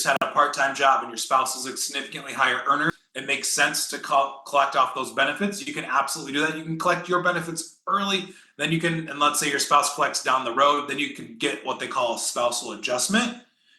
just had a part-time job and your spouse is a significantly higher earner, it makes sense to collect off those benefits. You can absolutely do that. You can collect your benefits early, then you can, and let's say your spouse collects down the road, then you can get what they call a spousal adjustment.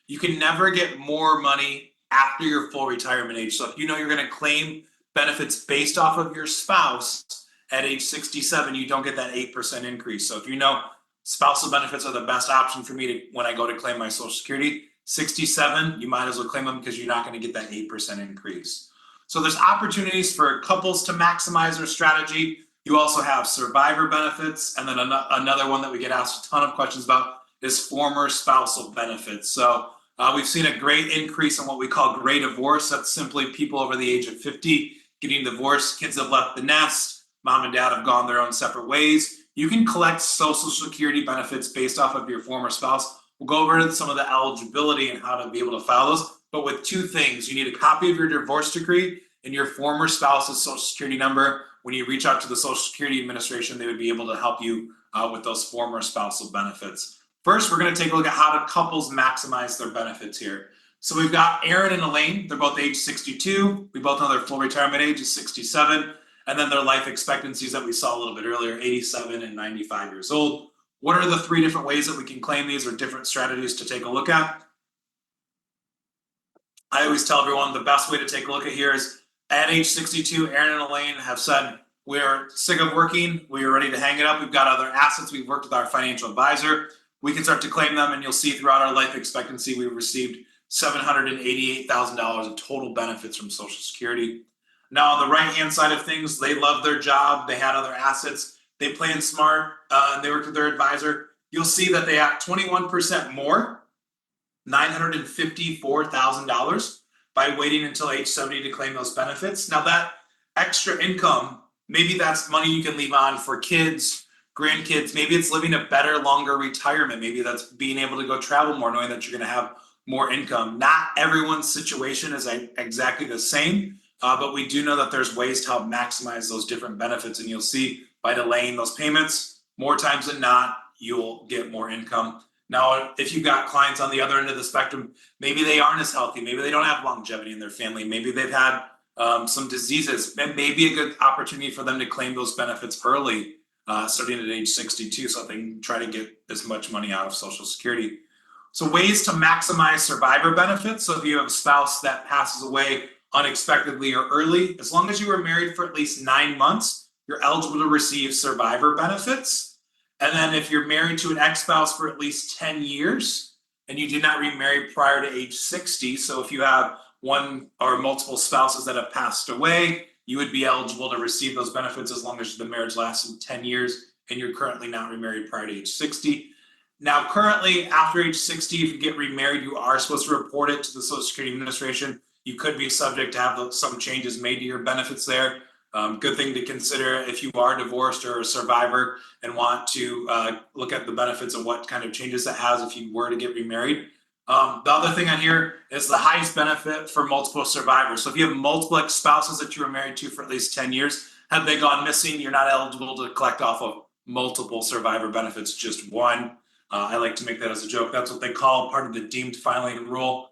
You can never get more money after your full retirement age. So if you know you're going to claim benefits based off of your spouse at age 67, you don't get that 8% increase. So if you know spousal benefits are the best option for me when I go to claim my Social Security, 67, you might as well claim them because you're not going to get that 8% increase. So there's opportunities for couples to maximize their strategy. You also have survivor benefits. And then another one that we get asked a ton of questions about is former spousal benefits. So we've seen a great increase in what we call gray divorce. That's simply people over the age of 50 getting divorced. Kids have left the nest. Mom and dad have gone their own separate ways. You can collect Social Security benefits based off of your former spouse. We'll go over some of the eligibility and how to be able to file those. But with two things, you need a copy of your divorce decree and your former spouse's Social Security number. When you reach out to the Social Security Administration, they would be able to help you with those former spousal benefits. First, we're going to take a look at how do couples maximize their benefits here. So we've got Aaron and Elaine. They're both age 62. We both know their full retirement age is 67. And then their life expectancies that we saw a little bit earlier, 87 and 95 years old. What are the three different ways that we can claim these, or different strategies to take a look at? I always tell everyone the best way to take a look at here is at age 62, Aaron and Elaine have said, we're sick of working. We are ready to hang it up. We've got other assets. We've worked with our financial advisor. We can start to claim them, and you'll see throughout our life expectancy, we received $788,000 of total benefits from Social Security. Now, on the right-hand side of things, they love their job. They had other assets. They planned smart, and they worked with their advisor. You'll see that they got 21% more, $954,000, by waiting until age 70 to claim those benefits. Now, that extra income, maybe that's money you can leave on for kids, grandkids. Maybe it's living a better, longer retirement. Maybe that's being able to go travel more, knowing that you're going to have more income. Not everyone's situation is exactly the same. But we do know that there's ways to help maximize those different benefits. And you'll see by delaying those payments, more times than not, you'll get more income. Now, if you've got clients on the other end of the spectrum, maybe they aren't as healthy. Maybe they don't have longevity in their family. Maybe they've had some diseases. It may be a good opportunity for them to claim those benefits early, starting at age 62, so they can try to get as much money out of Social Security. So ways to maximize survivor benefits. So if you have a spouse that passes away unexpectedly or early, as long as you were married for at least 9 months, you're eligible to receive survivor benefits. And then if you're married to an ex-spouse for at least 10 years and you did not remarry prior to age 60, so if you have one or multiple spouses that have passed away, you would be eligible to receive those benefits as long as the marriage lasted 10 years and you're currently not remarried prior to age 60. Now, currently, after age 60, if you get remarried, you are supposed to report it to the Social Security Administration. You could be subject to have some changes made to your benefits there. Good thing to consider if you are divorced or a survivor and want to look at the benefits of what kind of changes that has if you were to get remarried. The other thing on here is the highest benefit for multiple survivors. So if you have multiple ex-spouses that you were married to for at least 10 years, have they gone missing, you're not eligible to collect off of multiple survivor benefits, just one. I like to make that as a joke. That's what they call part of the deemed filing rule.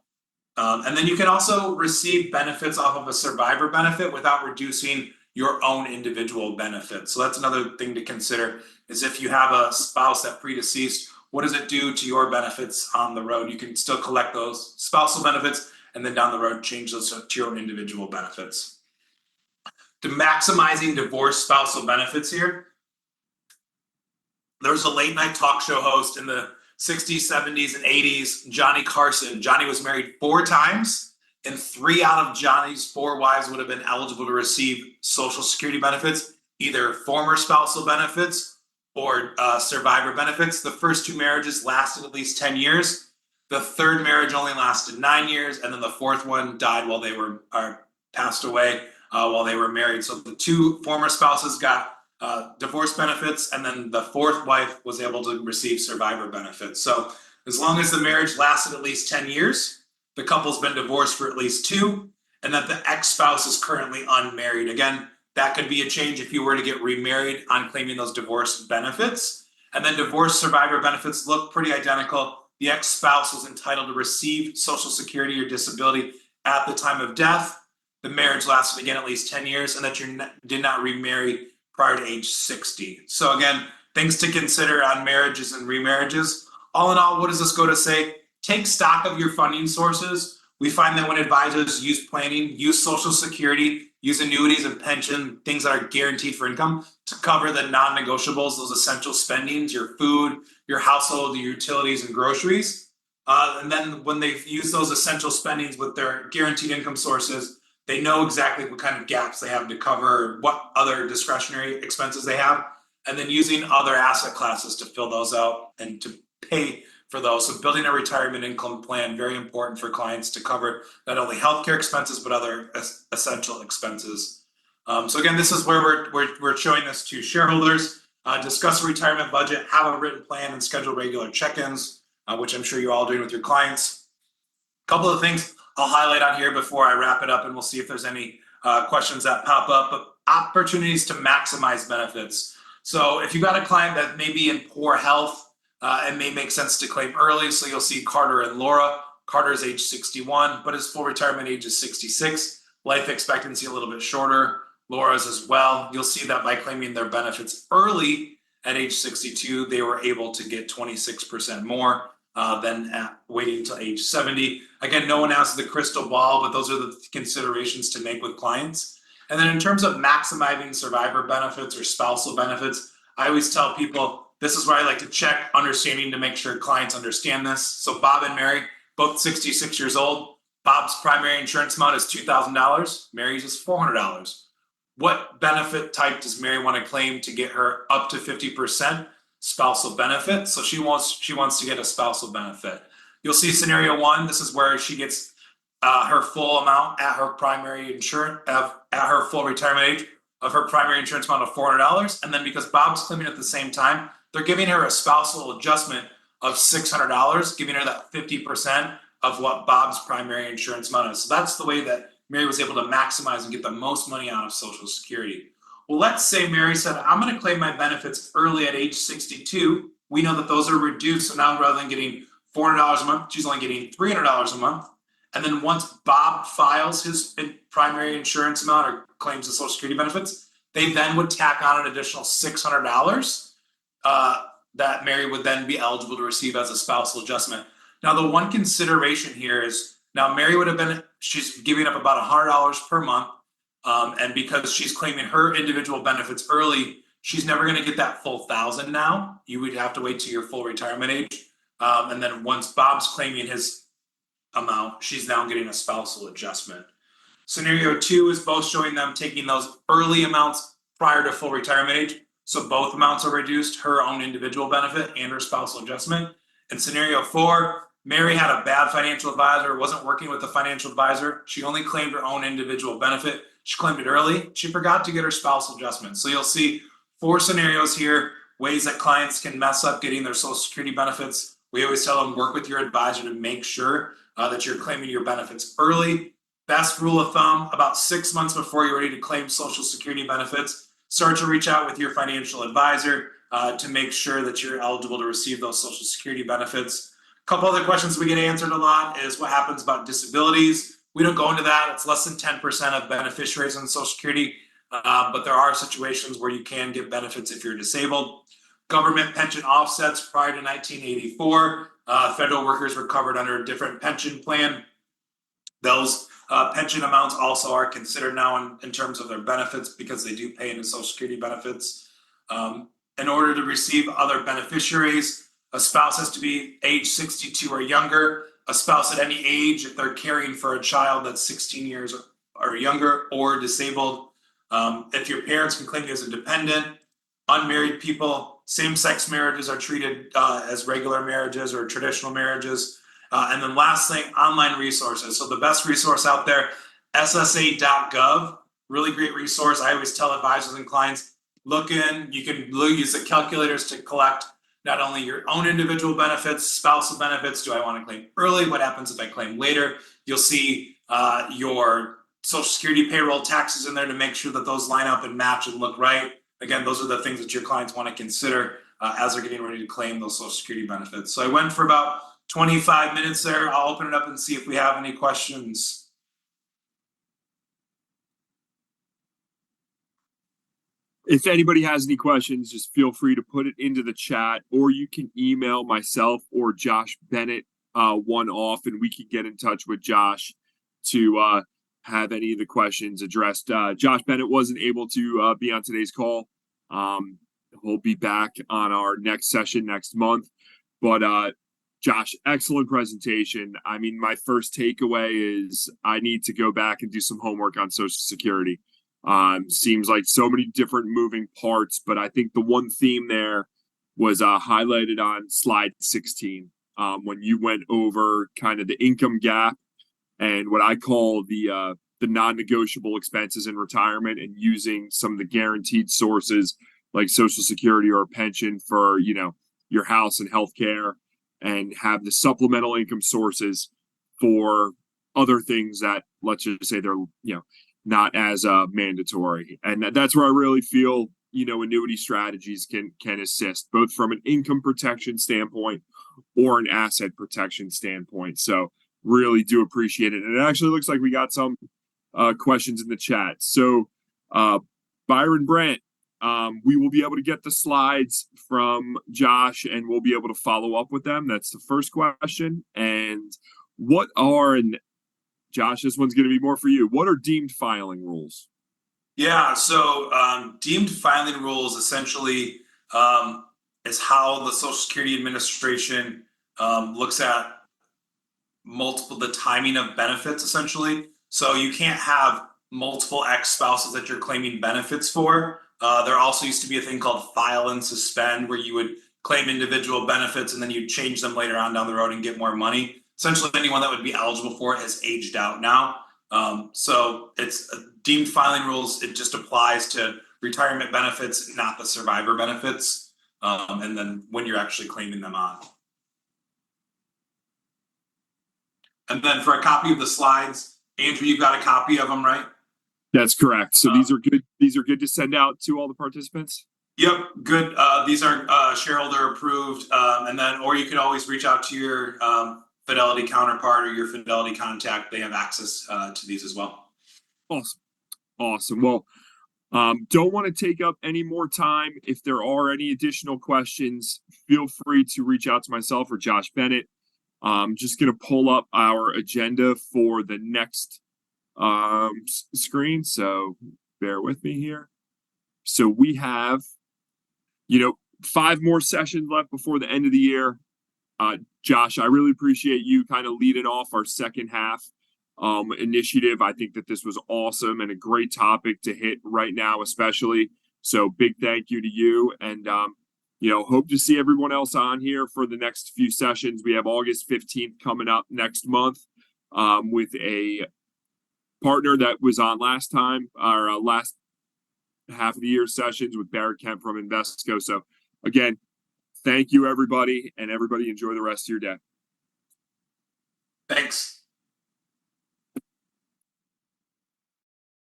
And then you can also receive benefits off of a survivor benefit without reducing your own individual benefits. So that's another thing to consider, is if you have a spouse that predeceased, what does it do to your benefits on the road? You can still collect those spousal benefits and then down the road change those to your own individual benefits. To maximizing divorce spousal benefits here, there was a late night talk show host in the 60s, 70s, and 80s, Johnny Carson. Johnny was married 4 times, and 3 out of Johnny's 4 wives would have been eligible to receive Social Security benefits, either former spousal benefits or survivor benefits. The first 2 marriages lasted at least 10 years. The third marriage only lasted 9 years, and then the fourth one died while they were passed away while they were married. So the 2 former spouses got divorce benefits, and then the fourth wife was able to receive survivor benefits. So as long as the marriage lasted at least 10 years, the couple's been divorced for at least 2, and that the ex-spouse is currently unmarried. Again, that could be a change if you were to get remarried on claiming those divorce benefits. And then divorce survivor benefits look pretty identical. the ex-spouse was entitled to receive Social Security or disability at the time of death, the marriage lasted again at least 10 years, and that you did not remarry prior to age 60. So again, things to consider on marriages and remarriages. All in all, what does this go to say? Take stock of your funding sources. We find that when advisors use planning, use Social Security, use annuities and pension, things that are guaranteed for income to cover the non-negotiables, those essential spendings, your food, your household, your utilities and groceries. And then when they use those essential spendings with their guaranteed income sources, they know exactly what kind of gaps they have to cover, what other discretionary expenses they have, and then using other asset classes to fill those out and to pay for those. So building a retirement income plan, very important for clients to cover not only healthcare expenses, but other essential expenses. So again, this is where we're showing this to shareholders. Discuss a retirement budget, have a written plan, and schedule regular check-ins, which I'm sure you're all doing with your clients. A couple of things I'll highlight on here before I wrap it up, and we'll see if there's any questions that pop up. But opportunities to maximize benefits. So if you've got a client that may be in poor health, it may make sense to claim early. So you'll see Carter and Laura. Carter's age 61, but his full retirement age is 66. Life expectancy a little bit shorter. Laura's as well. You'll see that by claiming their benefits early at age 62, they were able to get 26% more than waiting until age 70. Again, no one has the crystal ball, but those are the considerations to make with clients. And then in terms of maximizing survivor benefits or spousal benefits, I always tell people, this is where I like to check understanding to make sure clients understand this. So Bob and Mary, both 66 years old. Bob's primary insurance amount is $2,000. Mary's is $400. What benefit type does Mary want to claim to get her up to 50% spousal benefit? So she wants to get a spousal benefit. You'll see scenario one. This is where she gets her full amount at her primary insurance at her full retirement age of her primary insurance amount of $400. And then because Bob's claiming at the same time, they're giving her a spousal adjustment of $600, giving her that 50% of what Bob's primary insurance amount is. So that's the way that Mary was able to maximize and get the most money out of Social Security. Well, let's say Mary said, I'm going to claim my benefits early at age 62. We know that those are reduced. So now rather than getting $400 a month, she's only getting $300 a month. And then once Bob files his primary insurance amount or claims the Social Security benefits, they then would tack on an additional $600 that Mary would then be eligible to receive as a spousal adjustment. Now, the one consideration here is now Mary would have been, she's giving up about $100 per month. And because she's claiming her individual benefits early, she's never going to get that full $1,000 now. You would have to wait till your full retirement age. And then once Bob's claiming his amount, she's now getting a spousal adjustment. Scenario two is both showing them taking those early amounts prior to full retirement age. So both amounts are reduced, her own individual benefit and her spousal adjustment. In scenario four, Mary had a bad financial advisor, wasn't working with a financial advisor. She only claimed her own individual benefit. She claimed it early. She forgot to get her spousal adjustment. So you'll see 4 scenarios here, ways that clients can mess up getting their Social Security benefits. We always tell them work with your advisor to make sure that you're claiming your benefits early. Best rule of thumb, about 6 months before you're ready to claim Social Security benefits, start to reach out with your financial advisor to make sure that you're eligible to receive those Social Security benefits. A couple other questions we get answered a lot is what happens about disabilities. We don't go into that. It's less than 10% of beneficiaries on Social Security, but there are situations where you can get benefits if you're disabled. Government pension offsets prior to 1984. Federal workers were covered under a different pension plan. Those pension amounts also are considered now in terms of their benefits because they do pay into Social Security benefits. In order to receive other beneficiaries, a spouse has to be age 62 or younger. A spouse at any age, if they're caring for a child that's 16 years or younger or disabled. If your parents can claim you as a dependent, unmarried people, same-sex marriages are treated as regular marriages or traditional marriages. And then last thing, online resources. So the best resource out there, ssa.gov, really great resource. I always tell advisors and clients, look in, you can use the calculators to collect not only your own individual benefits, spousal benefits. Do I want to claim early? What happens if I claim later? You'll see your Social Security payroll taxes in there to make sure that those line up and match and look right. Again, those are the things that your clients want to consider as they're getting ready to claim those Social Security benefits. So I went for about 25 minutes there. I'll open it up and see if we have any questions. If anybody has any questions, just feel free to put it into the chat, or you can email myself or Josh Bennett one off, and we can get in touch with Josh to have any of the questions addressed. Josh Bennett wasn't able to be on today's call. He'll be back on our next session next month. But Josh, excellent presentation. I mean, my first takeaway is I need to go back and do some homework on Social Security. Seems like so many different moving parts, but I think the one theme there was highlighted on slide 16 when you went over kind of the income gap and what I call the non-negotiable expenses in retirement, and using some of the guaranteed sources like Social Security or a pension for, you know, your house and healthcare, and have the supplemental income sources for other things that, let's just say, they're, you know, not as mandatory. And that's where I really feel, you know, annuity strategies can assist, both from an income protection standpoint or an asset protection standpoint. So really do appreciate it. And it actually looks like we got some questions in the chat. So Byron Brandt, we will be able to get the slides from Josh and we'll be able to follow up with them. That's the first question. And what are, and Josh, this one's going to be more for you. What are deemed filing rules? Yeah, so deemed filing rules essentially is how the Social Security Administration looks at the timing of benefits, essentially. So you can't have multiple ex-spouses that you're claiming benefits for. There also used to be a thing called file and suspend, where you would claim individual benefits and then you'd change them later on down the road and get more money. Essentially, anyone that would be eligible for it has aged out now. So it's deemed filing rules. It just applies to retirement benefits, not the survivor benefits. And then when you're actually claiming them on. And then for a copy of the slides, Andrew, you've got a copy of them, right? That's correct. So these are good. These are good to send out to all the participants. Yep, good. These are shareholder approved, and then, or you can always reach out to your Fidelity counterpart or your Fidelity contact. They have access to these as well. Awesome. Well, don't want to take up any more time. If there are any additional questions, feel free to reach out to myself or Josh Bennett. I'm just going to pull up our agenda for the next screen. So bear with me here. So we have, 5 more sessions left before the end of the year. Josh, I really appreciate you kind of leading off our second half initiative. I think that this was awesome and a great topic to hit right now, especially. So big thank you to you, and hope to see everyone else on here for the next few sessions. We have August 15th coming up next month with a partner that was on last time, our last half of the year sessions with Barrett Kemp from Invesco. So again, thank you, everybody, and everybody enjoy the rest of your day. Thanks.